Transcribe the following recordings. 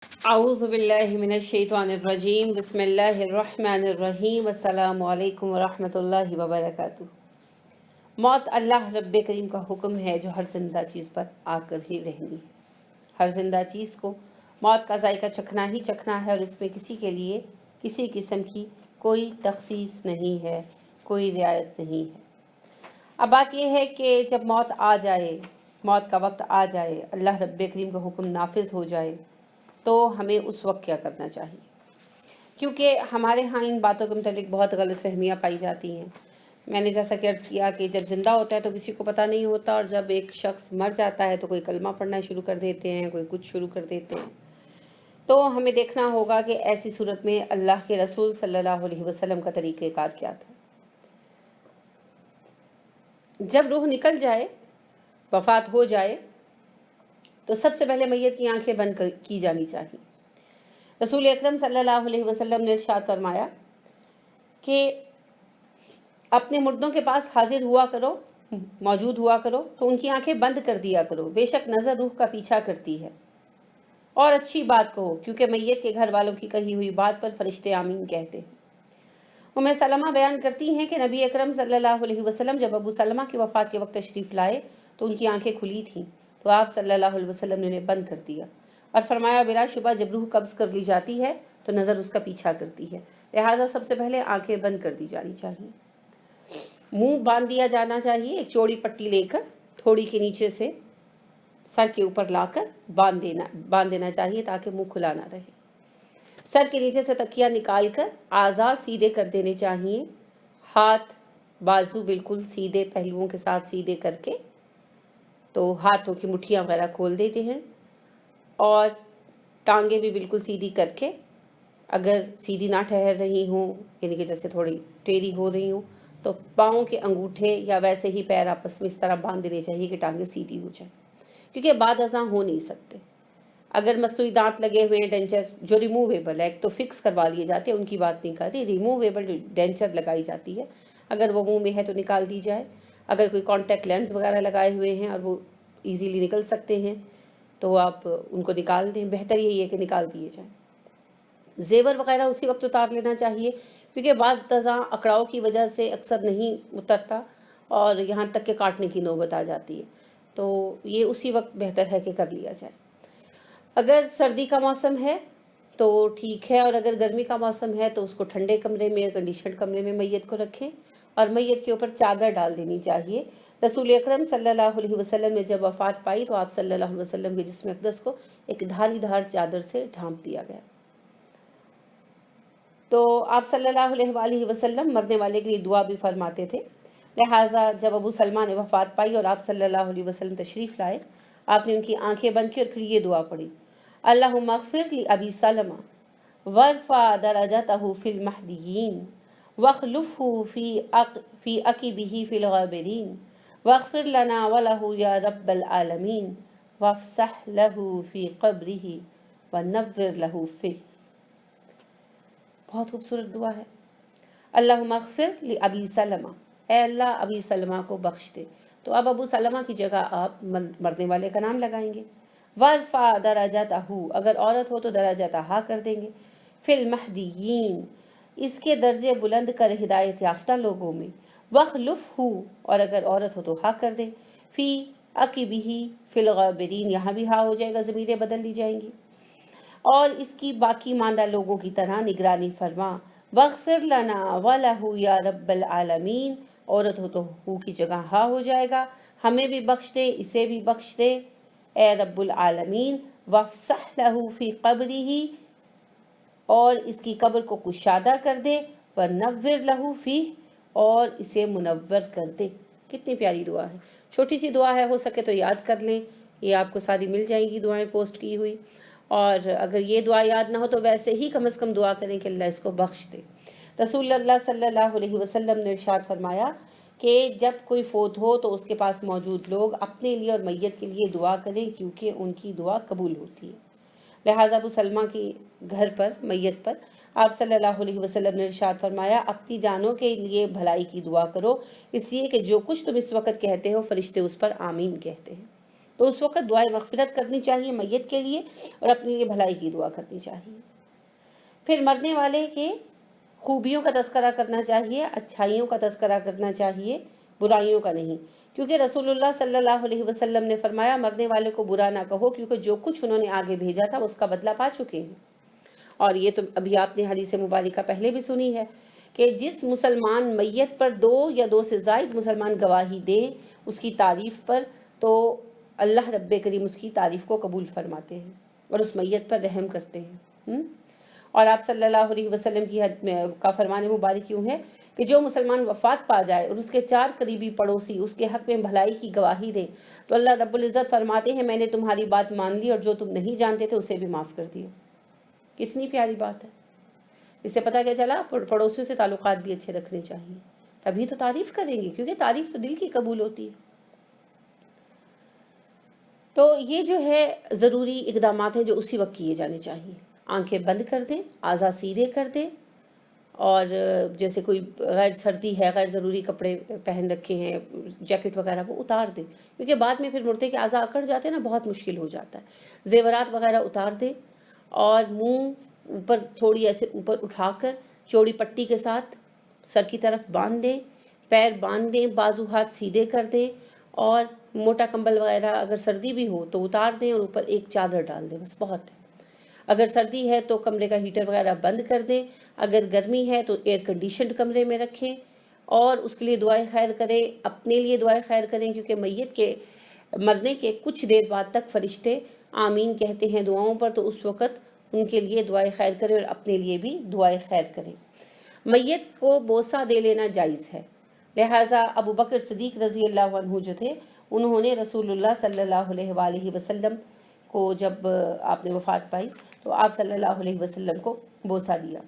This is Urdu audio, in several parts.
اعوذ باللہ من الشیطان الرجیم، بسم اللہ الرحمن الرحیم، السلام علیکم ورحمۃ اللہ وبرکاتہ۔ موت اللہ رب کریم کا حکم ہے جو ہر زندہ چیز پر آ کر ہی رہنی ہے۔ ہر زندہ چیز کو موت کا ذائقہ چکھنا ہی چکھنا ہے، اور اس میں کسی کے لیے کسی قسم کی کوئی تخصیص نہیں ہے، کوئی رعایت نہیں ہے۔ اب بات یہ ہے کہ جب موت آ جائے، موت کا وقت آ جائے، اللہ رب کریم کا حکم نافذ ہو جائے، تو ہمیں اس وقت کیا کرنا چاہیے؟ کیونکہ ہمارے ہاں ان باتوں کے متعلق بہت غلط فہمیاں پائی جاتی ہیں۔ میں نے جیسا کہ عرض کیا کہ جب زندہ ہوتا ہے تو کسی کو پتہ نہیں ہوتا، اور جب ایک شخص مر جاتا ہے تو کوئی کلمہ پڑھنا شروع کر دیتے ہیں، کوئی کچھ شروع کر دیتے ہیں۔ تو ہمیں دیکھنا ہوگا کہ ایسی صورت میں اللہ کے رسول صلی اللہ علیہ وسلم کا طریقہ کار کیا تھا۔ جب روح نکل جائے، وفات ہو جائے، تو سب سے پہلے میت کی آنکھیں بند کی جانی چاہیے۔ رسول اکرم صلی اللہ علیہ وسلم نے ارشاد فرمایا کہ اپنے مردوں کے پاس حاضر ہوا کرو، موجود ہوا کرو، تو ان کی آنکھیں بند کر دیا کرو، بے شک نظر روح کا پیچھا کرتی ہے، اور اچھی بات کہو، کیونکہ میت کے گھر والوں کی کہی ہوئی بات پر فرشتے آمین کہتے ہیں۔ ام سلمہ بیان کرتی ہیں کہ نبی اکرم صلی اللہ علیہ وسلم جب ابو سلمہ کی وفات کے وقت تشریف لائے تو ان کی آنکھیں کھلی تھیں، تو آپ صلی اللہ علیہ وسلم نے انہیں بند کر دیا اور فرمایا بلا شبہ جب روح قبض کر لی جاتی ہے تو نظر اس کا پیچھا کرتی ہے، لہٰذا سب سے پہلے آنکھیں بند کر دی جانی چاہیے۔ منہ باندھ دیا جانا چاہیے، ایک چوڑی پٹی لے کر تھوڑی کے نیچے سے سر کے اوپر لا کر باندھ دینا چاہیے تاکہ منہ کھلا نہ رہے۔ سر کے نیچے سے تکیہ نکال کر اعضاء سیدھے کر دینے چاہیے، ہاتھ بازو بالکل سیدھے پہلوؤں کے ساتھ سیدھے کر کے، تو ہاتھوں کی مٹھیاں وغیرہ کھول دیتے ہیں، اور ٹانگیں بھی بالکل سیدھی کر کے، اگر سیدھی نہ ٹھہر رہی ہوں یعنی کہ جیسے تھوڑی ٹیڑھی ہو رہی ہوں تو پاؤں کے انگوٹھے یا ویسے ہی پیر آپس میں اس طرح باندھ دینے چاہیے کہ ٹانگیں سیدھی ہو جائیں، کیونکہ بعد ازاں ہو نہیں سکتے۔ اگر مصنوعی دانت لگے ہوئے ہیں ڈینچر جو ریموویبل ہے، ایک تو فکس کروا لیے جاتے ہیں، ان کی بات نہیں کر رہی، ریموویبل ڈینچر لگائی جاتی ہے، اگر وہ منہ میں ہے تو نکال دی جائے۔ اگر کوئی کانٹیکٹ لینس وغیرہ لگائے ہوئے ہیں اور وہ ایزیلی نکل سکتے ہیں تو آپ ان کو نکال دیں، بہتر یہی ہے کہ نکال دیے جائیں۔ زیور وغیرہ اسی وقت اتار لینا چاہیے، کیونکہ بعض ازاں اکڑاؤ کی وجہ سے اکثر نہیں اترتا اور یہاں تک کہ کاٹنے کی نوبت آ جاتی ہے، تو یہ اسی وقت بہتر ہے کہ کر لیا جائے۔ اگر سردی کا موسم ہے تو ٹھیک ہے، اور اگر گرمی کا موسم ہے تو اس کو ٹھنڈے کمرے میں، ایئر کنڈیشنڈ کمرے میں میت کو رکھیں، اور میت کے اوپر چادر ڈال دینی چاہیے۔ رسول اکرم صلی اللہ علیہ وسلم نے جب وفات پائی تو آپ صلی اللہ علیہ وسلم کے جسم اقدس کو ایک دھاری دھار چادر سے ڈھانپ دیا گیا۔ تو آپ صلی اللہ علیہ وآلہ وسلم مرنے والے کے لیے دعا بھی فرماتے تھے، لہٰذا جب ابو سلمہ نے وفات پائی اور آپ صلی اللہ علیہ وسلم تشریف لائے، آپ نے ان کی آنکھیں بند کی اور پھر یہ دعا پڑھی، اللہم اغفر لأبی سلمہ وارفع درجتہ فی المہدیین واخلفہ فی عقبہ فی الغابرین واغفر لنا ولہ یا رب العالمین وافسح لہ فی قبرہ ونور لہ فیہ۔ بہت خوبصورت دعا ہے۔ اللہم اغفر لأبی سلمہ، اے اللہ ابی سلمہ کو بخش دے، تو اب ابو سلمہ کی جگہ آپ مرنے والے کا نام لگائیں گے۔ وارفع درجتہ، اگر عورت ہو تو درجہ طہا کر دیں گے، فی المہدیین، اس کے درجے بلند کر ہدایت یافتہ لوگوں میں، واخلفہ، اور اگر عورت ہو تو ہا کر دیں، فی عقبہ فی الغابرین، یہاں بھی ہا ہو جائے گا، ضمیریں بدل دی جائیں گی، اور اس کی باقی ماندہ لوگوں کی طرح نگرانی فرما۔ واغفر لنا وَلَہ یا رب العالمین، عورت ہو تو ہو کی جگہ ہا ہو جائے گا، ہمیں بھی بخش دے، اسے بھی بخش دے اے رب العالمین۔ وافسح لہ فی قبرہ، اور اس کی قبر کو کشادہ کر دے، ونور لہ فیہ، اور اسے منور کر دے۔ کتنی پیاری دعا ہے، چھوٹی سی دعا ہے، ہو سکے تو یاد کر لیں، یہ آپ کو ساری مل جائیں گی دعائیں پوسٹ کی ہوئی، اور اگر یہ دعا یاد نہ ہو تو ویسے ہی کم از کم دعا کریں کہ اللہ اس کو بخش دے۔ رسول اللہ صلی اللہ علیہ وسلم نے ارشاد فرمایا کہ جب کوئی فوت ہو تو اس کے پاس موجود لوگ اپنے لیے اور میت کے لیے دعا کریں، کیونکہ ان کی دعا قبول ہوتی ہے۔ لہٰذا ابو سلمہ کی گھر پر، میت پر، آپ صلی اللہ علیہ وسلم نے ارشاد فرمایا اپنی جانوں کے لیے بھلائی کی دعا کرو، اس لیے کہ جو کچھ تم اس وقت کہتے ہو فرشتے اس پر آمین کہتے ہیں۔ تو اس وقت دعائے مغفرت کرنی چاہیے میت کے لیے اور اپنے لیے بھلائی کی دعا کرنی چاہیے۔ پھر مرنے والے کے خوبیوں کا تذکرہ کرنا چاہیے، اچھائیوں کا تذکرہ کرنا چاہیے، برائیوں کا نہیں، کیونکہ رسول اللہ صلی اللہ علیہ وسلم نے فرمایا مرنے والے کو برا نہ کہو، کیونکہ جو کچھ انہوں نے آگے بھیجا تھا اس کا بدلہ پا چکے ہیں۔ اور یہ تو ابھی آپ نے حدیث مبارکہ پہلے بھی سنی ہے کہ جس مسلمان میت پر 2 یا 2 سے زائد مسلمان گواہی دیں اس کی تعریف پر، تو اللہ رب کریم اس کی تعریف کو قبول فرماتے ہیں اور اس میت پر رحم کرتے ہیں۔ اور آپ صلی اللہ علیہ وسلم کا فرمان مبارک یوں ہے کہ جو مسلمان وفات پا جائے اور اس کے 4 قریبی پڑوسی اس کے حق میں بھلائی کی گواہی دیں تو اللہ رب العزت فرماتے ہیں میں نے تمہاری بات مان لی اور جو تم نہیں جانتے تھے اسے بھی معاف کر دیا۔ کتنی پیاری بات ہے۔ اس سے پتہ کیا چلا پڑوسیوں سے تعلقات بھی اچھے رکھنے چاہیے، تبھی تو تعریف کریں گے، کیونکہ تعریف تو دل کی قبول ہوتی ہے۔ تو یہ جو ہے ضروری اقدامات ہیں جو اسی وقت کیے جانے چاہیے۔ آنکھیں بند کر دیں، اعضاء سیدھے کر دیں، اور جیسے کوئی غیر سردی ہے، غیر ضروری کپڑے پہن رکھے ہیں، جیکٹ وغیرہ، وہ اتار دیں، کیونکہ بعد میں پھر مردے کے اعضاء اکڑ جاتے ہیں نا، بہت مشکل ہو جاتا ہے۔ زیورات وغیرہ اتار دیں اور منہ اوپر تھوڑی ایسے اوپر اٹھا کر چوڑی پٹی کے ساتھ سر کی طرف باندھ دیں، پیر باندھ دیں، بازو ہاتھ سیدھے کر دیں، اور موٹا کمبل وغیرہ اگر سردی بھی ہو تو اتار دیں اور اوپر ایک چادر ڈال دیں، بس بہت ہے۔ اگر سردی ہے تو کمرے کا ہیٹر وغیرہ بند کر دیں، اگر گرمی ہے تو ایئر کنڈیشنڈ کمرے میں رکھیں، اور اس کے لیے دعائیں خیر کریں، اپنے لیے دعائیں خیر کریں، کیونکہ میت کے مرنے کے کچھ دیر بعد تک فرشتے آمین کہتے ہیں دعاؤں پر، تو اس وقت ان کے لیے دعائیں خیر کریں اور اپنے لیے بھی دعائیں خیر کریں۔ میت کو بوسہ دے لینا جائز ہے، لہٰذا ابو بکر صدیق رضی اللہ عنہ جو تھے انہوں نے رسول اللہ صلی اللہ علیہ وآلہ وسلم کو جب آپ نے وفات پائی تو آپ صلی اللہ علیہ وسلم کو بوسہ دیا،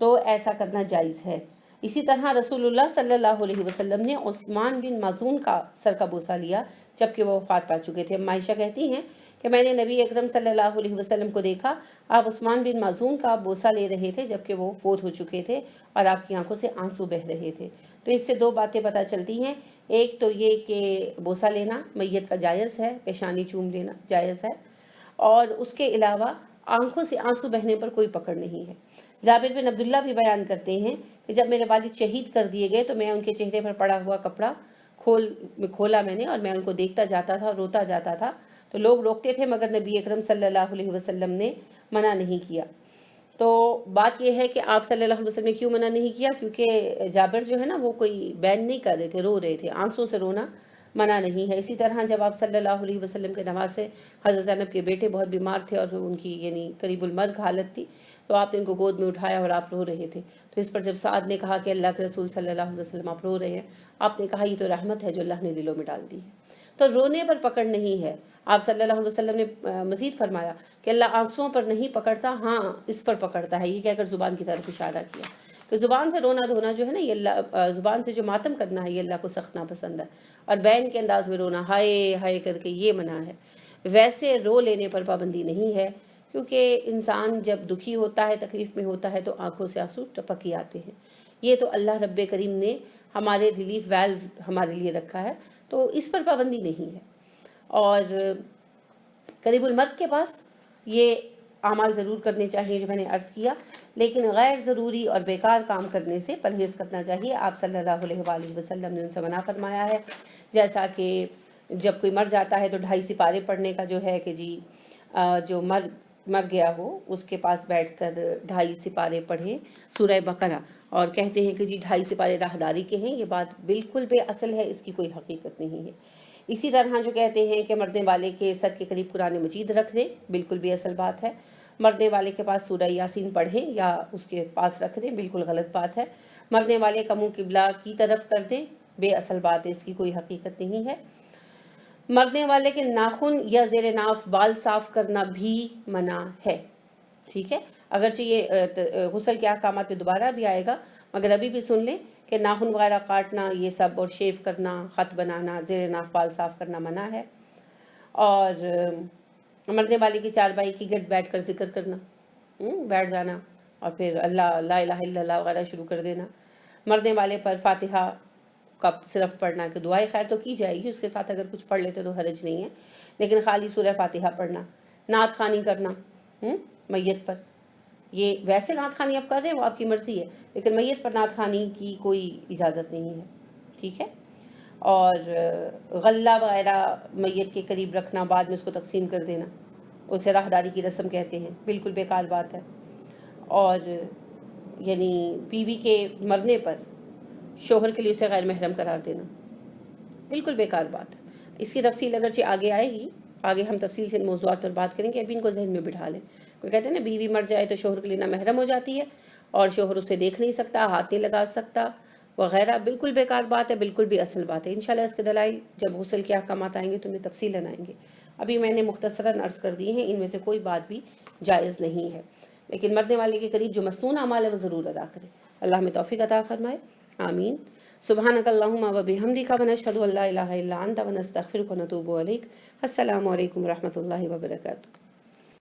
تو ایسا کرنا جائز ہے۔ اسی طرح رسول اللہ صلی اللہ علیہ وسلم نے عثمان بن مظعون کا سر کا بوسہ لیا جبکہ وہ وفات پا چکے تھے۔ عائشہ کہتی ہیں کہ میں نے نبی اکرم صلی اللہ علیہ وسلم کو دیکھا، آپ عثمان بن مظعون کا بوسہ لے رہے تھے جبکہ وہ فوت ہو چکے تھے اور آپ کی آنکھوں سے آنسو بہہ رہے تھے۔ تو اس سے 2 باتیں پتہ چلتی ہیں، ایک تو یہ کہ بوسہ لینا میت کا جائز ہے، پیشانی چوم لینا جائز ہے، اور اس کے علاوہ آنکھوں سے آنسو بہنے پر کوئی پکڑ نہیں ہے۔ جابر بن عبداللہ بھی بیان کرتے ہیں کہ جب میرے والد شہید کر دیے گئے تو میں ان کے چہرے پر پڑا ہوا کپڑا کھولا میں نے، اور میں ان کو دیکھتا جاتا تھا، روتا جاتا تھا، تو لوگ روکتے تھے مگر نبی اکرم صلی اللہ علیہ وسلم نے منع نہیں کیا۔ تو بات یہ ہے کہ آپ صلی اللہ علیہ وسلم نے کیوں منع نہیں کیا، کیونکہ جابر جو ہے نا وہ کوئی بین نہیں کر رہے تھے، رو رہے تھے، آنسوں سے رونا منع نہیں ہے۔ اسی طرح جب آپ صلی اللہ علیہ وسلم کے نواز سے حضرت زینب کے بیٹے بہت بیمار تھے اور ان کی یعنی قریب المرگ حالت تھی، تو آپ نے ان کو گود میں اٹھایا اور آپ رو رہے تھے، تو اس پر جب سعد نے کہا کہ اللہ کے رسول صلی اللہ علیہ وسلم آپ رو رہے ہیں، آپ نے کہا یہ تو رحمت ہے جو اللہ نے دلوں میں ڈال دی ہے۔ تو رونے پر پکڑ نہیں ہے۔ آپ صلی اللہ علیہ وسلم نے مزید فرمایا کہ اللہ آنسوؤں پر نہیں پکڑتا، ہاں اس پر پکڑتا ہے، یہ کہہ کر زبان کی طرف اشارہ کیا کہ زبان سے رونا دھونا جو ہے نا، یہ اللہ زبان سے جو ماتم کرنا ہے یہ اللہ کو سخت ناپسند ہے، اور بین کے انداز میں رونا ہائے ہائے کر کے یہ منع ہے۔ ویسے رو لینے پر پابندی نہیں ہے، کیونکہ انسان جب دکھی ہوتا ہے، تکلیف میں ہوتا ہے تو آنکھوں سے آنسو ٹپک ہی آتے ہیں۔ یہ تو اللہ رب کریم نے ہمارے ریلیف ویلو ہمارے لیے رکھا ہے، تو اس پر پابندی نہیں ہے۔ اور قریب المرگ کے پاس یہ اعمال ضرور کرنے چاہیے جو میں نے عرض کیا، لیکن غیر ضروری اور بیکار کام کرنے سے پرہیز کرنا چاہیے۔ آپ صلی اللہ علیہ وآلہ وسلم نے ان سے منع فرمایا ہے، جیسا کہ جب کوئی مر جاتا ہے تو 2.5 سپارے پڑھنے کا جو ہے کہ جی جو مر گیا ہو اس کے پاس بیٹھ کر 2.5 سپارے پڑھیں سورہ بقرہ، اور کہتے ہیں کہ جی 2.5 سپارے راہداری کے ہیں، یہ بات بالکل بے اصل ہے، اس کی کوئی حقیقت نہیں ہے۔ اسی طرح جو کہتے ہیں کہ مرنے والے کے سر کے قریب قرآن مجید رکھ دیں، بالکل بھی اصل بات ہے۔ مرنے والے کے پاس سورہ یاسین پڑھیں یا اس کے پاس رکھ دیں، بالکل غلط بات ہے۔ مرنے والے کا منہ قبلہ کی طرف کر دیں، بے اصل بات ہے، اس کی کوئی حقیقت نہیں ہے۔ مرنے والے کے ناخن یا زیر ناف بال صاف کرنا بھی منع ہے، ٹھیک ہے؟ اگرچہ یہ غسل کے احکامات پہ دوبارہ بھی آئے گا، مگر ابھی بھی سن لیں کہ ناخن وغیرہ کاٹنا یہ سب، اور شیو کرنا، خط بنانا، زیر ناف بال صاف کرنا منع ہے۔ اور مرنے والے کی چارپائی کی گرد بیٹھ کر ذکر کرنا، بیٹھ جانا اور پھر اللہ لا الہ الا اللہ وغیرہ شروع کر دینا۔ مرنے والے پر فاتحہ کا صرف پڑھنا کہ دعائے خیر تو کی جائے گی، اس کے ساتھ اگر کچھ پڑھ لیتے تو حرج نہیں ہے، لیکن خالی سورہ فاتحہ پڑھنا، نعت خوانی کرنا میت پر، یہ ویسے نعت خوانی آپ کر رہے ہیں وہ آپ کی مرضی ہے، لیکن میت پر نعت خوانی کی کوئی اجازت نہیں ہے، ٹھیک ہے۔ اور غلہ وغیرہ میت کے قریب رکھنا، بعد میں اس کو تقسیم کر دینا، اسے راہداری کی رسم کہتے ہیں، بالکل بیکار بات ہے۔ اور یعنی بیوی کے مرنے پر شوہر کے لیے اسے غیر محرم قرار دینا، بالکل بیکار بات ہے۔ اس کی تفصیل اگرچہ آگے آئے گی، آگے ہم تفصیل سے ان موضوعات پر بات کریں گے، ابھی ان کو ذہن میں بٹھا لیں۔ کوئی کہتے ہیں نا بیوی مر جائے تو شوہر کے لیے نامحرم ہو جاتی ہے اور شوہر اسے دیکھ نہیں سکتا، ہاتھ نہیں لگا سکتا وغیرہ، بالکل بیکار بات ہے، بالکل بھی اصل بات ہے۔ انشاءاللہ اس کے دلائل جب غسل کے احکامات آئیں گے تو انہیں تفصیلاً آئیں گے، ابھی میں نے مختصراً عرض کر دی ہیں، ان میں سے کوئی بات بھی جائز نہیں ہے، لیکن مرنے والے کے قریب جو مسنون اعمال ہے وہ ضرور ادا کرے۔ اللہ ہمیں توفیق عطا فرمائے، آمین۔ سبحانک اللہم و بحمدک ونشہد ان لا الہ الا انت ونستغفرک ونتوب الیک۔ السلام علیکم ورحمۃ اللہ وبرکاتہ۔